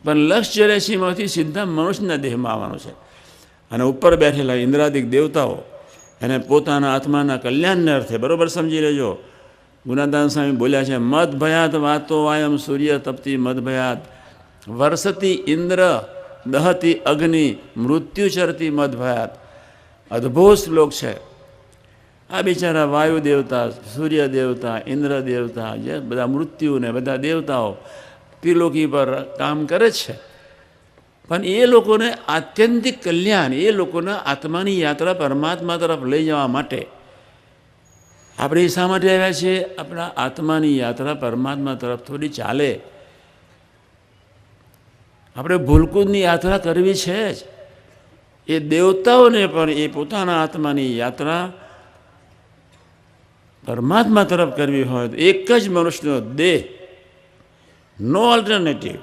પણ લક્ષ 84માંથી સીધા મનુષ્યના દેહમાં આવવાનું છે. અને ઉપર બેઠેલા ઇન્દ્રાદિક દેવતાઓ એને પોતાના આત્માના કલ્યાણને અર્થે બરાબર સમજી લેજો. ગુણાદાન સ્વામી બોલ્યા છે, મદ ભયાત વાતો વાયમ સૂર્ય તપતી મદ ભયાત વર્ષતી ઇન્દ્ર દહતી અગ્નિ મૃત્યુ ચરતી મદ ભયાત. અદ્ભુત શ્લોક છે. આ બિચારા વાયુ દેવતા, સૂર્ય દેવતા, ઇન્દ્ર દેવતા, જે બધા મૃત્યુને બધા દેવતાઓ ત્રિલોકી પર કામ કરે છે, પણ એ લોકોને આત્યંતિક કલ્યાણ, એ લોકોના આત્માની યાત્રા પરમાત્મા તરફ લઈ જવા માટે આપણે શા માટે આવ્યા છીએ? આપણા આત્માની યાત્રા પરમાત્મા તરફ થોડી ચાલે. આપણે ભૂલકૂદની યાત્રા કરવી છે જ. એ દેવતાઓને પણ એ પોતાના આત્માની યાત્રા પરમાત્મા તરફ કરવી હોય તો એક જ મનુષ્યનો દેહ, નો ઓલ્ટરનેટિવ.